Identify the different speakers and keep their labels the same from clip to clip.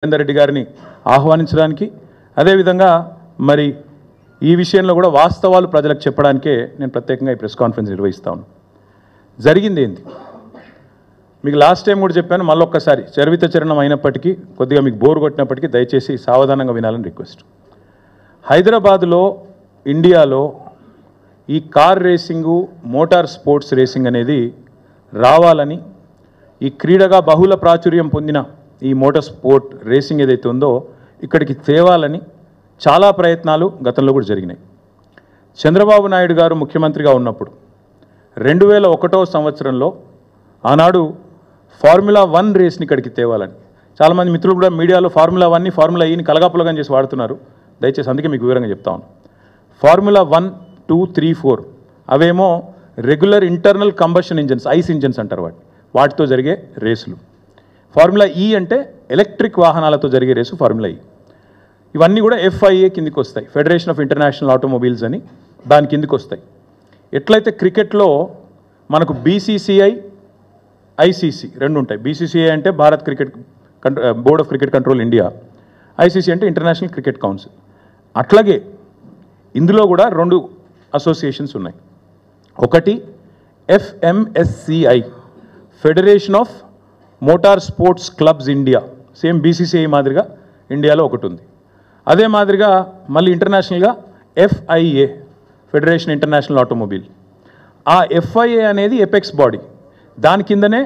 Speaker 1: రాజేందర్ రెడ్డి గారిని ఆహ్వానించడానికి అదే విధంగా మరి ఈ విషయంలో కూడా వాస్తవాలు ప్రజలకు చెప్పడానికే నేను ప్రత్యేకంగా ఈ ప్రెస్ కాన్ఫరెన్స్ నిర్వహిస్తాను. జరిగింది ఏంది మీకు లాస్ట్ టైం కూడా చెప్పాను, మళ్ళొక్కసారి చరివిత చరణం అయినప్పటికీ కొద్దిగా మీకు బోర్ కొట్టినప్పటికీ దయచేసి సావధానంగా వినాలని రిక్వెస్ట్. హైదరాబాద్లో ఇండియాలో ఈ car racing motor sports racing అనేది రావాలని ఈ క్రీడగా బహుళ ప్రాచుర్యం పొందిన ఈ మోటార్ స్పోర్ట్ రేసింగ్ ఏదైతే ఉందో ఇక్కడికి తేవాలని చాలా ప్రయత్నాలు గతంలో కూడా జరిగినాయి. చంద్రబాబు నాయుడు గారు ముఖ్యమంత్రిగా ఉన్నప్పుడు 2001వ సంవత్సరంలో ఆనాడు ఫార్ములా 1 రేస్ని ఇక్కడికి తేవాలని చాలామంది మిత్రులు కూడా మీడియాలో ఫార్ములా 1ని ఫార్ములా ఈని కలగాపులగం చేసి వాడుతున్నారు. దయచేసి అందుకే మీకు వివరంగా చెప్తాను. ఫార్ములా 1, 2, 3, 4 అవేమో regular internal combustion engines, ice engines అంటారు వాటితో జరిగే రేసులు. ఫార్ములా ఈ అంటే ఎలక్ట్రిక్ వాహనాలతో జరిగే రేసు ఫార్ములా ఈ. ఇవన్నీ కూడా FIA కిందికి వస్తాయి, ఫెడరేషన్ ఆఫ్ ఇంటర్నేషనల్ ఆటోమొబైల్స్ అని దాని కిందికి వస్తాయి. ఎట్లయితే క్రికెట్లో మనకు BCCI, ICC రెండు ఉంటాయి. BCCI అంటే Bharat cricket board of cricket control India, ICC అంటే ఇంటర్నేషనల్ క్రికెట్ కౌన్సిల్. అట్లాగే ఇందులో కూడా 2 అసోసియేషన్స్ ఉన్నాయి. ఒకటి FMSCI, federation of motor sports clubs India, same BCCI మాదిరిగా ఇండియాలో ఒకటి ఉంది. అదే మాదిరిగా మళ్ళీ ఇంటర్నేషనల్గా FIA, ఫెడరేషన్ ఇంటర్నేషనల్ ఆటోమొబైల్. ఆ FIA అనేది ఎపెక్స్ బాడీ, దాని కిందనే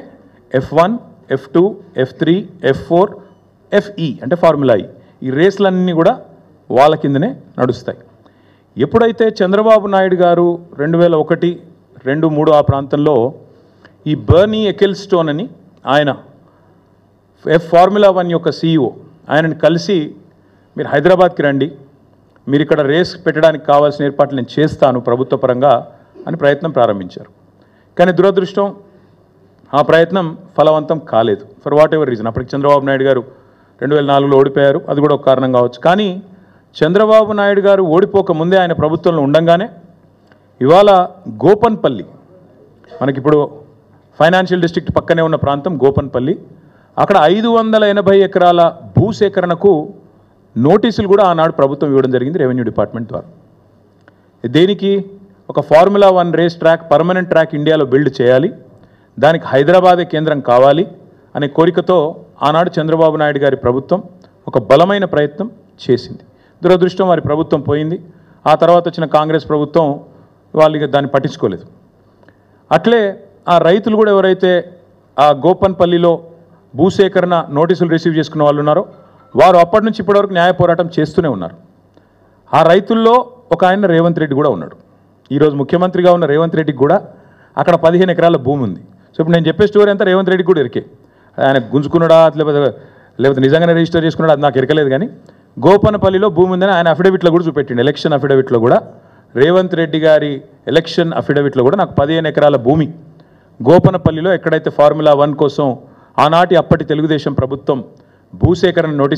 Speaker 1: F1, F2, F3, F4, FE అంటే ఫార్ములా ఈ. ఈ రేసులన్నీ కూడా వాళ్ళ కిందనే నడుస్తాయి. ఎప్పుడైతే చంద్రబాబు నాయుడు గారు 2001, 2, 3 ఆ ప్రాంతంలో ఈ బర్నీ ఎకెల్స్టోన్ అని ఆయన ఫార్ములా 1 యొక్క CEO ఆయనని కలిసి మీరు హైదరాబాద్కి రండి, మీరు ఇక్కడ రేస్ పెట్టడానికి కావాల్సిన ఏర్పాట్లు నేను చేస్తాను ప్రభుత్వ పరంగా అని ప్రయత్నం ప్రారంభించారు. కానీ దురదృష్టం ఆ ప్రయత్నం ఫలవంతం కాలేదు, ఫర్ వాట్ ఎవర్ రీజన్. అప్పటికి చంద్రబాబు నాయుడు గారు 2004లో ఓడిపోయారు, అది కూడా ఒక కారణం కావచ్చు. కానీ చంద్రబాబు నాయుడు గారు ఓడిపోక ముందే ఆయన ప్రభుత్వంలో ఉండంగానే ఇవాళ గోపన్పల్లి, మనకిప్పుడు ఫైనాన్షియల్ డిస్ట్రిక్ట్ పక్కనే ఉన్న ప్రాంతం గోపన్పల్లి, అక్కడ 580 ఎకరాల భూసేకరణకు నోటీసులు కూడా ఆనాడు ప్రభుత్వం ఇవ్వడం జరిగింది రెవెన్యూ డిపార్ట్మెంట్ ద్వారా. దేనికి? ఒక formula 1 race track, permanent track ఇండియాలో బిల్డ్ చేయాలి, దానికి హైదరాబాదే కేంద్రం కావాలి అనే కోరికతో ఆనాడు చంద్రబాబు నాయుడు గారి ప్రభుత్వం ఒక బలమైన ప్రయత్నం చేసింది. దురదృష్టం వారి ప్రభుత్వం పోయింది. ఆ తర్వాత వచ్చిన కాంగ్రెస్ ప్రభుత్వం వాళ్ళు దాన్ని పట్టించుకోలేదు. అట్లే ఆ రైతులు కూడా ఎవరైతే ఆ గోపన్పల్లిలో భూసేకరణ నోటీసులు రిసీవ్ చేసుకున్న వాళ్ళు ఉన్నారో వారు అప్పటి నుంచి ఇప్పటివరకు న్యాయ పోరాటం చేస్తూనే ఉన్నారు. ఆ రైతుల్లో ఒక ఆయన రేవంత్ రెడ్డి కూడా ఉన్నాడు. ఈరోజు ముఖ్యమంత్రిగా ఉన్న రేవంత్ రెడ్డికి కూడా అక్కడ 15 ఎకరాల భూమి ఉంది. సో ఇప్పుడు నేను చెప్పే స్టోరీ అంతా రేవంత్ రెడ్డికి కూడా ఎరికే. ఆయన గుంజుకున్నాడా లేకపోతే నిజంగానే రిజిస్టర్ చేసుకున్నాడా అది నాకు ఎరకలేదు. కానీ గోపన్పల్లిలో భూమి ఉందని ఆయన అఫిడవిట్లో కూడా చూపెట్టిండు. ఎలక్షన్ అఫిడవిట్లో కూడా రేవంత్ రెడ్డి గారి ఎలక్షన్ అఫిడవిట్లో కూడా నాకు 15 ఎకరాల భూమి గోపన్పల్లిలో ఎక్కడైతే ఫార్ములా 1 కోసం ఆనాటి అప్పటి తెలుగుదేశం ప్రభుత్వం భూసేకరణ నోటీస్